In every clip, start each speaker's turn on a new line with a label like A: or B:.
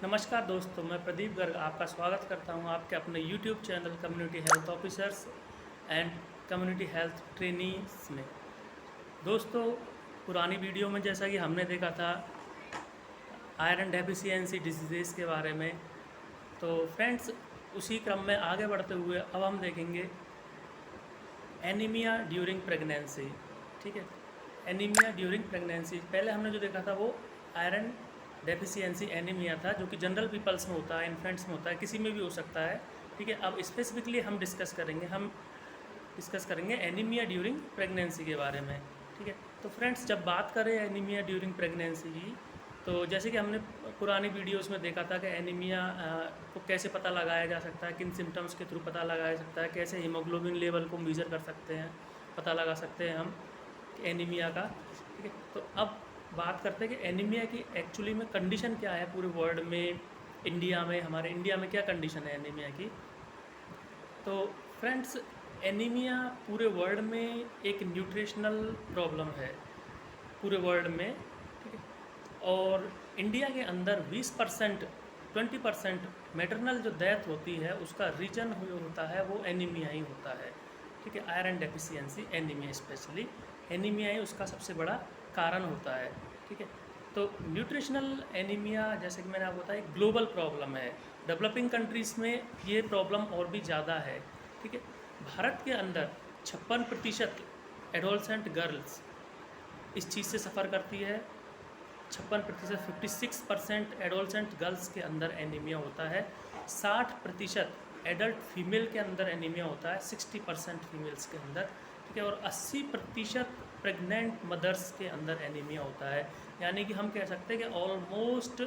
A: नमस्कार दोस्तों, मैं प्रदीप गर्ग आपका स्वागत करता हूं आपके अपने YouTube channel community health officers and community health trainees में। दोस्तों, पुरानी वीडियो में जैसा कि हमने देखा था आयरन डेफिशिएंसी डिजीज़ के बारे में, तो फ्रेंड्स उसी क्रम में आगे बढ़ते हुए अब हम देखेंगे एनीमिया ड्यूरिंग प्रेगनेंसी। ठीक है, एनीमिया ड्यूरिंग प्रेगनेंसी पहले हमने जो देखा था वो आयरन डेफिशिएंसी एनीमिया था, जो कि जनरल पीपल्स में होता है, इन्फेंट्स में होता है, किसी में भी हो सकता है। ठीक है, अब स्पेसिफिकली हम डिस्कस करेंगे एनीमिया ड्यूरिंग प्रेगनेंसी के बारे में। ठीक है, तो फ्रेंड्स जब बात करें एनीमिया ड्यूरिंग प्रेगनेंसी की, तो जैसे कि हमने पुरानी वीडियोस में देखा था कि एनीमिया को कैसे पता लगाया जा सकता है, किन सिम्टम्स के थ्रू पता लगाया सकता है, कैसे हीमोग्लोबिन लेवल को मेज़र कर सकते हैं, पता लगा सकते हैं हम एनीमिया का। ठीक है, तो अब बात करते हैं कि एनीमिया की एक्चुअली में कंडीशन क्या है पूरे वर्ल्ड में, इंडिया में, हमारे इंडिया में क्या कंडीशन है एनीमिया की। तो फ्रेंड्स, एनीमिया पूरे वर्ल्ड में एक न्यूट्रिशनल प्रॉब्लम है पूरे वर्ल्ड में। ठीक है, और इंडिया के अंदर 20% मैटरनल जो डेथ होती है उसका रीजन होता है वो एनीमिया ही होता है। ठीक है, iron deficiency anaemia, specially anaemia ही उसका सबसे बड़ा कारण होता है। ठीक है, तो न्यूट्रिशनल एनीमिया जैसे कि मैंने आपको बताया एक ग्लोबल प्रॉब्लम है। डेवलपिंग कंट्रीज़ में ये प्रॉब्लम और भी ज़्यादा है। ठीक है, भारत के अंदर 56% एडोलसेंट गर्ल्स इस चीज़ से सफ़र करती है। 56%, 56% एडोलसेंट गर्ल्स के अंदर एनीमिया होता है। 60% एडल्ट फीमेल के अंदर एनीमिया होता है, 60% फीमेल्स के अंदर। ठीक है, और 80% प्रेग्नेंट मदर्स के अंदर एनीमिया होता है। यानी कि हम कह सकते हैं कि ऑलमोस्ट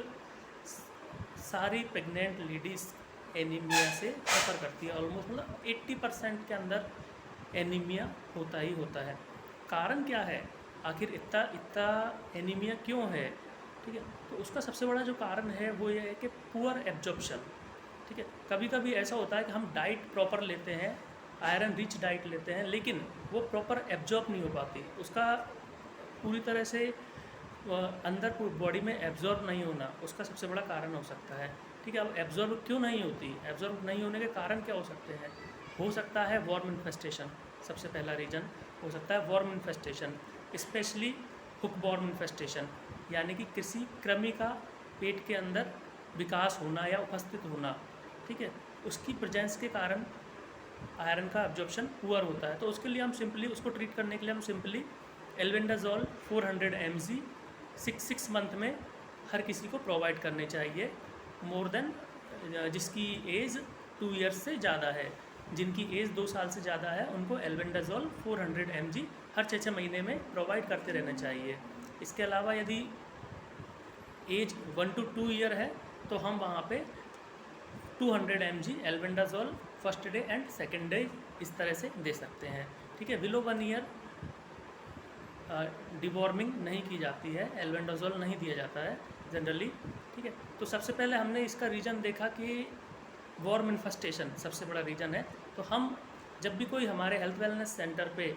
A: सारी प्रेग्नेंट लेडीज़ एनीमिया से सफ़र करती है। ऑलमोस्ट मतलब 80% के अंदर एनीमिया होता ही होता है। कारण क्या है, आखिर इतना इतना एनीमिया क्यों है? ठीक है, तो उसका सबसे बड़ा जो कारण है वो ये है कि पुअर एब्जॉर्प्शन। ठीक है, कभी कभी ऐसा होता है कि हम डाइट प्रॉपर लेते हैं, आयरन रिच डाइट लेते हैं, लेकिन वो प्रॉपर एब्जॉर्ब नहीं हो पाती, उसका पूरी तरह से अंदर बॉडी में एब्जॉर्ब नहीं होना उसका सबसे बड़ा कारण हो सकता है। ठीक है, अब एब्जॉर्ब क्यों नहीं होती, एब्जॉर्ब नहीं होने के कारण क्या हो सकते हैं? हो सकता है वॉर्म इन्फेस्टेशन, सबसे पहला रीज़न हो सकता है वॉर्म इन्फेस्टेशन, स्पेशली हुकबॉर्म इन्फेस्टेशन, यानी कि किसी कृमि का पेट के अंदर विकास होना या उपस्थित होना। ठीक है, उसकी प्रेजेंस के कारण आयरन का एब्जॉर्प्शन पुअर होता है। तो उसके लिए हम सिंपली उसको ट्रीट करने के लिए हम सिंपली एल्बेंडाजोल 400 mg 6 मंथ में हर किसी को प्रोवाइड करने चाहिए, मोर देन जिसकी एज 2 ईयर्स से ज़्यादा है। जिनकी एज 2 साल से ज़्यादा है उनको एल्बेंडाजोल 400 mg हर 6 महीने में प्रोवाइड करते रहना चाहिए। इसके अलावा यदि एज 1 to 2 ईयर है तो हम वहाँ पे 200 mg albendazole first day and second day इस तरह से दे सकते हैं। ठीक है, बिलो 1 ईयर डिवॉर्मिंग नहीं की जाती है, एल्बेंडाजोल नहीं दिया जाता है जनरली। ठीक है, तो सबसे पहले हमने इसका रीज़न देखा कि वॉर्म इन्फेस्टेशन सबसे बड़ा रीज़न है। तो हम जब भी कोई हमारे हेल्थ वेलनेस सेंटर पे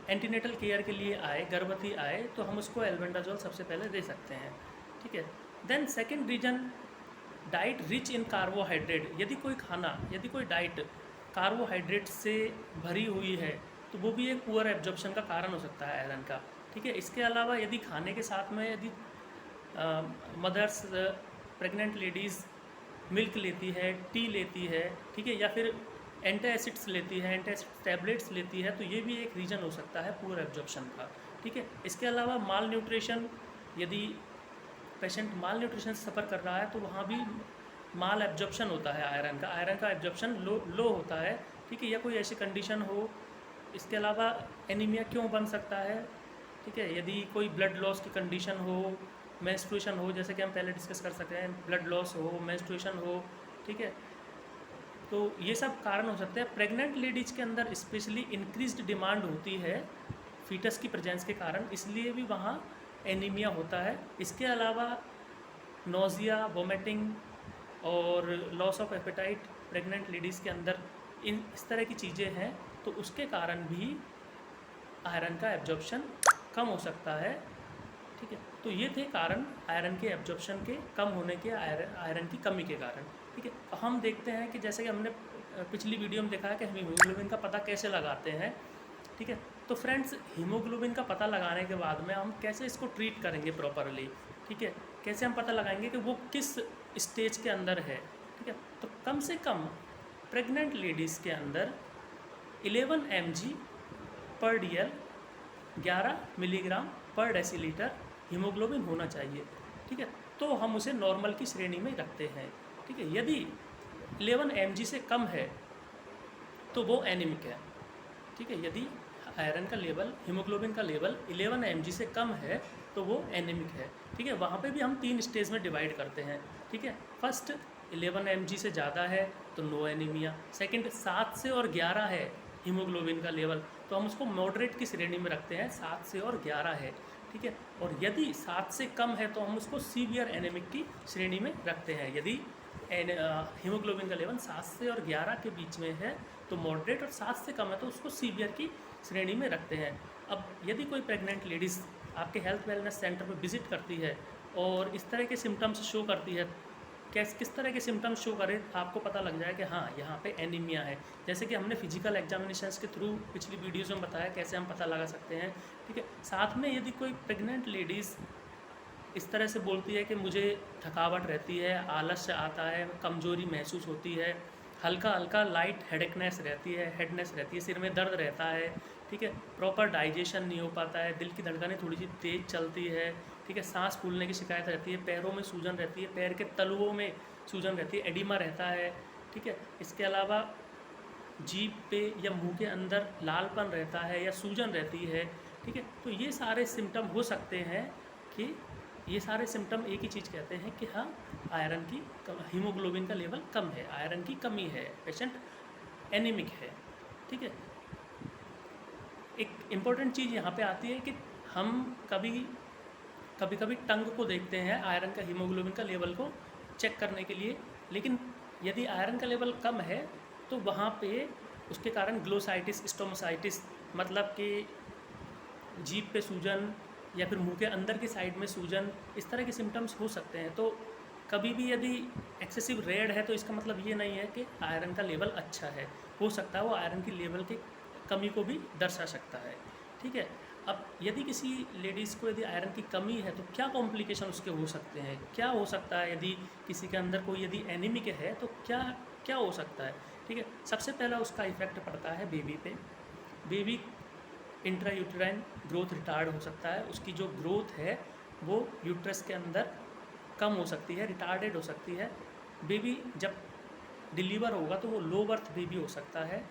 A: एंटीनेटल केयर के लिए आए, गर्भवती आए, तो हम उसको एल्बेंडाजोल सबसे पहले दे सकते हैं। ठीक है, then second reason diet rich in carbohydrate. यदि कोई डाइट कार्बोहाइड्रेट से भरी हुई है तो वो भी एक पुअर एब्जॉर्प्शन का कारण हो सकता है आयरन का। ठीक है, इसके अलावा यदि खाने के साथ में यदि मदर्स, प्रेग्नेंट लेडीज़ मिल्क लेती है, टी लेती है, ठीक है, या फिर एंटासिड्स लेती है, एंटासिड टैबलेट्स लेती है, तो ये भी एक रीज़न हो सकता है पुअर एब्जॉर्प्शन का। ठीक है, इसके अलावा माल न्यूट्रिशन, यदि पेशेंट माल न्यूट्रिशन से सफ़र कर रहा है तो वहाँ भी माल एब्जॉर्प्शन होता है आयरन का एब्जॉर्प्शन लो होता है। ठीक है, या कोई ऐसी कंडीशन हो। इसके अलावा एनीमिया क्यों बन सकता है? ठीक है, यदि कोई ब्लड लॉस की कंडीशन हो, मेंस्ट्रुएशन हो, जैसे कि हम पहले डिस्कस कर सकते हैं, ब्लड लॉस हो, मेंस्ट्रुएशन हो। ठीक है, तो ये सब कारण हो सकते हैं। प्रेग्नेंट लेडीज़ के अंदर स्पेशली इंक्रीज्ड डिमांड होती है फीटस की प्रेजेंस के कारण, इसलिए भी वहाँ एनीमिया होता है। इसके अलावा नोज़िया, वोमिटिंग और loss of appetite pregnant ladies के अंदर इस तरह की चीज़ें हैं, तो उसके कारण भी आयरन का एब्जॉर्प्शन कम हो सकता है। ठीक है। तो ये थे कारण आयरन के एब्जॉर्प्शन के कम होने के, आयरन की कमी के कारण। ठीक है। तो हम देखते हैं कि जैसे कि हमने पिछली वीडियो में देखा है कि हम हीमोग्लोबिन का पता कैसे लगाते हैं। ठीक है। तो फ्रेंड्स, हीमोग्लोबिन का पता लगाने के बाद में हम कैसे इसको ट्रीट करेंगे प्रॉपरली। ठीक है। कैसे हम पता लगाएंगे कि वो किस स्टेज के अंदर है। ठीक है। तो कम से कम प्रेग्नेंट लेडीज़ के अंदर 11 mg पर DL 11 मिलीग्राम पर डेसीलीटर हीमोग्लोबिन होना चाहिए। ठीक है। तो हम उसे नॉर्मल की श्रेणी में रखते हैं। ठीक है। यदि 11 mg से कम है तो वो एनीमिक है। ठीक है। यदि आयरन का लेवल, हीमोग्लोबिन का लेवल 11 mg से कम है तो वो एनीमिक है। ठीक है। वहाँ पे भी हम 3 स्टेज में डिवाइड करते हैं। ठीक है। फर्स्ट 11 mg से ज़्यादा है तो नो एनीमिया। सेकंड 7 से और 11 है हीमोग्लोबिन का लेवल तो हम उसको मॉडरेट की श्रेणी में रखते हैं, 7 से और 11 है। ठीक है। और यदि 7 से कम है तो हम उसको सीवियर एनीमिक की श्रेणी में रखते हैं। यदि हीमोग्लोबिन का लेवल 7 से और 11 के बीच में है तो मॉडरेट, और 7 से कम है तो उसको सीवियर की श्रेणी में रखते हैं। अब यदि कोई प्रेग्नेंट लेडीज़ आपके हेल्थ वेलनेस सेंटर पर विजिट करती है और इस तरह के सिम्टम्स शो करती है, किस तरह के सिम्टम्स शो करे, आपको पता लग जाए कि हाँ यहाँ पे एनीमिया है। जैसे कि हमने फिजिकल एग्जामिनेशंस के थ्रू पिछली वीडियोज़ में बताया कैसे हम पता लगा सकते हैं। ठीक है। साथ में यदि कोई प्रेग्नेंट लेडीज़ इस तरह से बोलती है कि मुझे थकावट रहती है, आलस्य आता है, कमज़ोरी महसूस होती है, हल्का हल्का लाइट हेडेकनेस रहती है, हेडनेस रहती है, सिर में दर्द रहता है। ठीक है। प्रॉपर डाइजेशन नहीं हो पाता है, दिल की धड़कनें थोड़ी सी तेज़ चलती है। ठीक है। सांस फूलने की शिकायत रहती है, पैरों में सूजन रहती है, पैर के तलुओं में सूजन रहती है, एडिमा रहता है। ठीक है। इसके अलावा जीभ पे या मुंह के अंदर लालपन रहता है या सूजन रहती है। ठीक है। तो ये सारे सिम्टम हो सकते हैं कि ये सारे सिम्टम एक ही चीज़ कहते हैं कि हाँ आयरन की हीमोग्लोबिन का लेवल कम है, आयरन की कमी है, पेशेंट एनीमिक है। ठीक है। एक इम्पॉर्टेंट चीज़ यहाँ पे आती है कि हम कभी कभी टंग को देखते हैं आयरन का, हीमोग्लोबिन का लेवल को चेक करने के लिए, लेकिन यदि आयरन का लेवल कम है तो वहाँ पे उसके कारण ग्लोसाइटिस, स्टोमासाइटिस, मतलब कि जीभ पे सूजन या फिर मुंह के अंदर की साइड में सूजन, इस तरह के सिम्टम्स हो सकते हैं। तो कभी भी यदि एक्सेसिव रेड है तो इसका मतलब ये नहीं है कि आयरन का लेवल अच्छा है, हो सकता है वो आयरन की लेवल की कमी को भी दर्शा सकता है। ठीक है। अब यदि किसी लेडीज़ को यदि आयरन की कमी है तो क्या कॉम्प्लिकेशन उसके हो सकते हैं, क्या हो सकता है, यदि किसी के अंदर कोई यदि एनीमिक है तो क्या क्या हो सकता है। ठीक है। सबसे पहला उसका इफेक्ट पड़ता है बेबी पे। बेबी इंट्रायूटेराइन ग्रोथ रिटार्ड हो सकता है, उसकी जो ग्रोथ है वो यूट्रस के अंदर कम हो सकती है, रिटार्डेड हो सकती है। बेबी जब डिलीवर होगा तो वो लो बर्थ बेबी हो सकता है।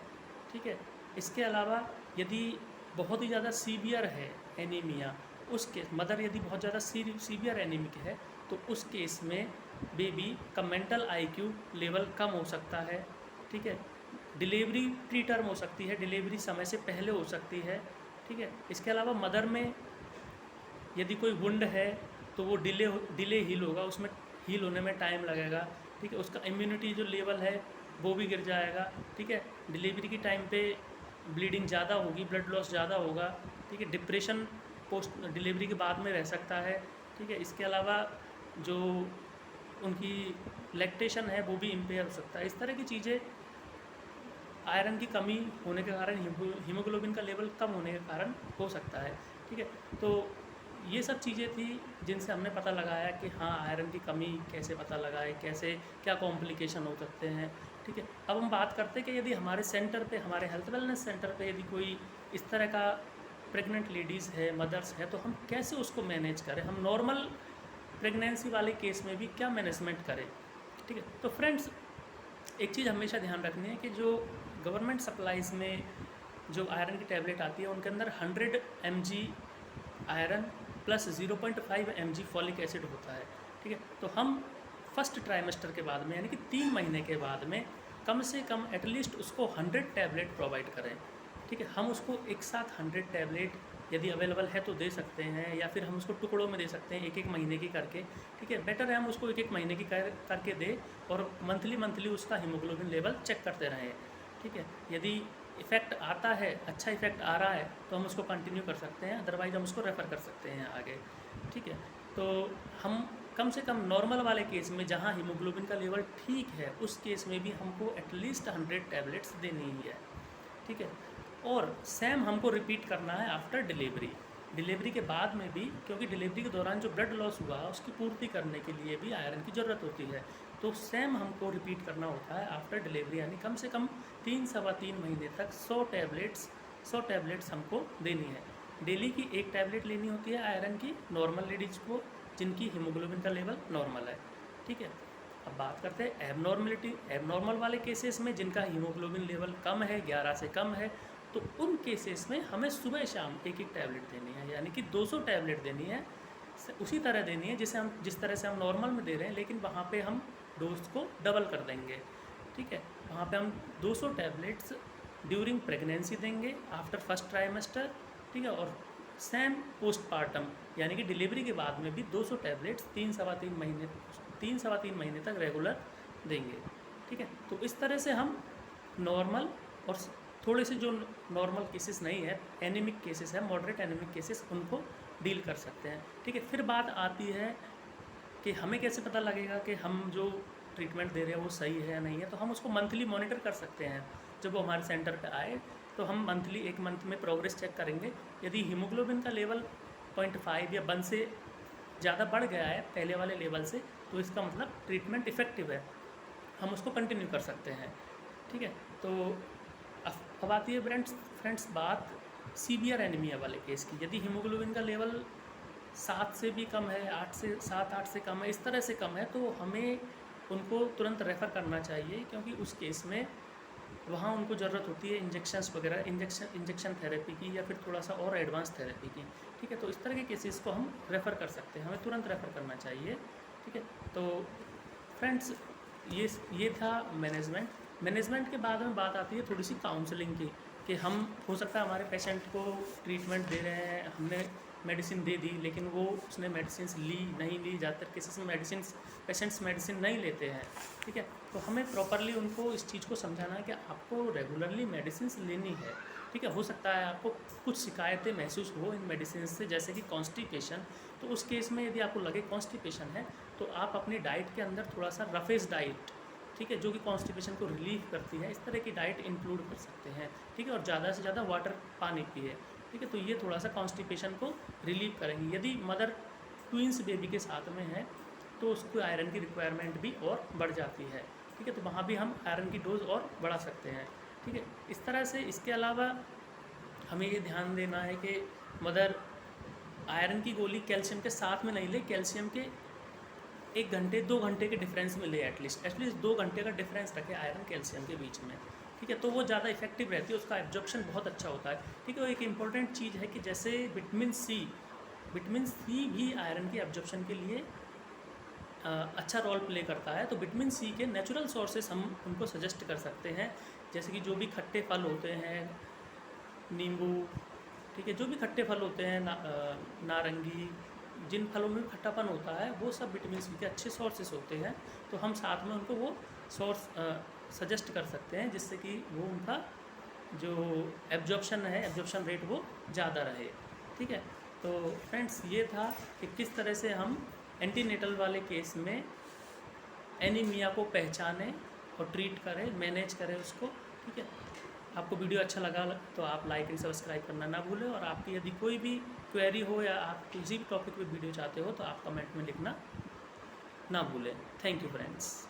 A: ठीक है। इसके अलावा यदि बहुत ही ज़्यादा सीवियर है एनीमिया, उस केस मदर यदि बहुत ज़्यादा सीवियर एनीमिक है तो उस केस में बेबी का मेंटल IQ लेवल कम हो सकता है। ठीक है। डिलीवरी प्री टर्म हो सकती है, डिलीवरी समय से पहले हो सकती है। ठीक है। इसके अलावा मदर में यदि कोई वुंड है तो वो डिले हील होगा, उसमें हील होने में टाइम लगेगा। ठीक है। उसका इम्यूनिटी जो लेवल है वो भी गिर जाएगा। ठीक है। डिलीवरी की टाइम पे ब्लीडिंग ज़्यादा होगी, ब्लड लॉस ज़्यादा होगा। ठीक है। डिप्रेशन पोस्ट डिलीवरी के बाद में रह सकता है। ठीक है। इसके अलावा जो उनकी लैक्टेशन है वो भी इम्पेयर हो सकता है। इस तरह की चीज़ें आयरन की कमी होने के कारण, हीमोग्लोबिन का लेवल कम होने के कारण हो सकता है। ठीक है। तो ये सब चीज़ें थी जिनसे हमने पता लगाया कि हाँ आयरन की कमी कैसे पता लगाए, कैसे क्या कॉम्प्लिकेशन हो सकते हैं। ठीक है। अब हम बात करते हैं कि यदि हमारे सेंटर पे, हमारे हेल्थ वेलनेस सेंटर पे यदि कोई इस तरह का प्रेग्नेंट लेडीज़ है, मदर्स है, तो हम कैसे उसको मैनेज करें, हम नॉर्मल प्रेगनेंसी वाले केस में भी क्या मैनेजमेंट करें। ठीक है। तो फ्रेंड्स, एक चीज़ हमेशा ध्यान रखनी है कि जो गवर्नमेंट सप्लाइज़ में जो आयरन की टैबलेट आती है उनके अंदर 100 mg iron plus 0.5 mg folic acid होता है। ठीक है। तो हम फर्स्ट ट्राइमेस्टर के बाद में, यानी कि 3 महीने के बाद में कम से कम एटलीस्ट उसको 100 टैबलेट प्रोवाइड करें। ठीक है। हम उसको एक साथ 100 टैबलेट यदि अवेलेबल है तो दे सकते हैं, या फिर हम उसको टुकड़ों में दे सकते हैं, एक एक महीने की करके। ठीक है। बेटर है हम उसको एक एक महीने की करके दें और मंथली उसका हीमोग्लोबिन लेवल चेक करते रहें। ठीक है। यदि इफ़ेक्ट आता है, अच्छा इफ़ेक्ट आ रहा है तो हम उसको कंटिन्यू कर सकते हैं, अदरवाइज़ हम उसको रेफ़र कर सकते हैं आगे। ठीक है। तो हम कम से कम नॉर्मल वाले केस में जहाँ हीमोग्लोबिन का लेवल ठीक है, उस केस में भी हमको एटलीस्ट 100 टैबलेट्स देनी ही है, ठीक है। और सेम हमको रिपीट करना है आफ्टर डिलीवरी, डिलीवरी के बाद में भी, क्योंकि डिलीवरी के दौरान जो ब्लड लॉस हुआ उसकी पूर्ति करने के लिए भी आयरन की ज़रूरत होती है। तो सेम हमको रिपीट करना होता है आफ्टर डिलीवरी, यानी कम से कम 3-3.25 महीने तक 100 टैबलेट्स हमको देनी है। डेली की 1 टैबलेट लेनी होती है आयरन की नॉर्मल लेडीज़ को जिनकी हीमोग्लोबिन का लेवल नॉर्मल है, ठीक है। अब बात करते हैं एबनॉर्मल वाले केसेस में जिनका हीमोग्लोबिन लेवल कम है, 11 से कम है, तो उन केसेस में हमें सुबह शाम 1-1 टैबलेट देनी है, यानी कि 200 टैबलेट देनी है। उसी तरह देनी है जिस तरह से हम नॉर्मल में दे रहे हैं, लेकिन वहाँ पे हम डोज को डबल कर देंगे, ठीक है। वहाँ पे हम 200 टैबलेट्स ड्यूरिंग प्रेगनेंसी देंगे आफ्टर फर्स्ट ट्राइमेस्टर, ठीक है। और सेम पोस्टपार्टम यानी कि डिलीवरी के बाद में भी 200 टैबलेट्स 3-3.25 महीने तक रेगुलर देंगे, ठीक है। तो इस तरह से हम नॉर्मल और थोड़े से जो नॉर्मल केसेस नहीं है, एनीमिक केसेस है, मॉडरेट एनीमिक केसेस, उनको डील कर सकते हैं, ठीक है। फिर बात आती है कि हमें कैसे पता लगेगा कि हम जो ट्रीटमेंट दे रहे हैं वो सही है या नहीं है। तो हम उसको मंथली मॉनिटर कर सकते हैं। जब वो हमारे सेंटर पे आए तो हम मंथली 1 मंथ में प्रोग्रेस चेक करेंगे। यदि हीमोग्लोबिन का लेवल 0.5 या 1 से ज़्यादा बढ़ गया है पहले वाले लेवल से, तो इसका मतलब ट्रीटमेंट इफ़ेक्टिव है, हम उसको कंटिन्यू कर सकते हैं, ठीक है। तो अब आती है फ्रेंड्स बात सीवियर एनीमिया वाले केस की। यदि हीमोग्लोबिन का लेवल 7 से भी कम है, 8 से कम है, इस तरह से कम है, तो हमें उनको तुरंत रेफ़र करना चाहिए, क्योंकि उस केस में वहाँ उनको ज़रूरत होती है इंजेक्शंस वगैरह, इंजेक्शन थेरेपी की या फिर थोड़ा सा और एडवांस थेरेपी की, ठीक है। तो इस तरह के केसेस को हम रेफ़र कर सकते हैं, हमें तुरंत रेफ़र करना चाहिए, ठीक है। तो फ्रेंड्स ये था मैनेजमेंट के बाद में बात आती है थोड़ी सी काउंसलिंग की, कि हम हो सकता है हमारे पेशेंट को ट्रीटमेंट दे रहे हैं, हमने मेडिसिन दे दी, लेकिन वो उसने मेडिसिन नहीं ली। ज़्यादातर केसेस में पेशेंट्स मेडिसिन नहीं लेते हैं, ठीक है। तो हमें प्रॉपरली उनको इस चीज़ को समझाना है कि आपको रेगुलरली मेडिसिन लेनी है, ठीक है। हो सकता है आपको कुछ शिकायतें महसूस हो इन मेडिसिन से, जैसे कि कॉन्स्टिपेशन। तो उस केस में यदि आपको लगे कॉन्स्टिपेशन है, तो आप अपनी डाइट के अंदर थोड़ा सा रफेज डाइट, ठीक है, जो कि कॉन्स्टिपेशन को रिलीव करती है, इस तरह की डाइट इंक्लूड कर सकते हैं, ठीक है। और ज़्यादा से ज़्यादा वाटर पानी पिए, ठीक है। तो ये थोड़ा सा कॉन्स्टिपेशन को रिलीव करेंगे। यदि मदर ट्विंस बेबी के साथ में है तो उसको आयरन की रिक्वायरमेंट भी और बढ़ जाती है, ठीक है। तो वहाँ भी हम आयरन की डोज और बढ़ा सकते हैं, ठीक है। इस तरह से इसके अलावा हमें ये ध्यान देना है कि मदर आयरन की गोली कैल्शियम के साथ में नहीं ले, कैल्शियम के 1 घंटे 2 घंटे के डिफरेंस में ले, एटलीस्ट 2 घंटे का डिफरेंस रखे आयरन कैल्शियम के बीच में, ठीक है। तो वो ज़्यादा इफेक्टिव रहती है, उसका एब्जॉर्प्शन बहुत अच्छा होता है, ठीक है। और एक इम्पॉर्टेंट चीज़ है कि जैसे विटामिन सी भी आयरन के एब्जॉर्प्शन के लिए अच्छा रोल प्ले करता है। तो विटामिन सी के नेचुरल सोर्सेस हम उनको सजेस्ट कर सकते हैं, जैसे कि जो भी खट्टे फल होते हैं, नींबू, ठीक है, जो भी खट्टे फल होते हैं, नारंगी, जिन फलों में खट्टापन होता है, वो सब विटामिन सी के अच्छे सोर्सेस होते हैं। तो हम साथ में उनको वो सोर्स सजेस्ट कर सकते हैं, जिससे कि वो उनका जो एब्जॉर्प्शन रेट वो ज़्यादा रहे, ठीक है। तो फ्रेंड्स ये था कि किस तरह से हम एंटीनेटल वाले केस में एनीमिया को पहचानें और ट्रीट करें, मैनेज करें उसको, ठीक है। आपको वीडियो अच्छा लगा तो आप लाइक एंड सब्सक्राइब करना ना भूलें, और आपकी यदि कोई भी क्वेरी हो या आप किसी भी टॉपिक पे वीडियो चाहते हो तो आप कमेंट में लिखना ना भूलें। Thank you friends.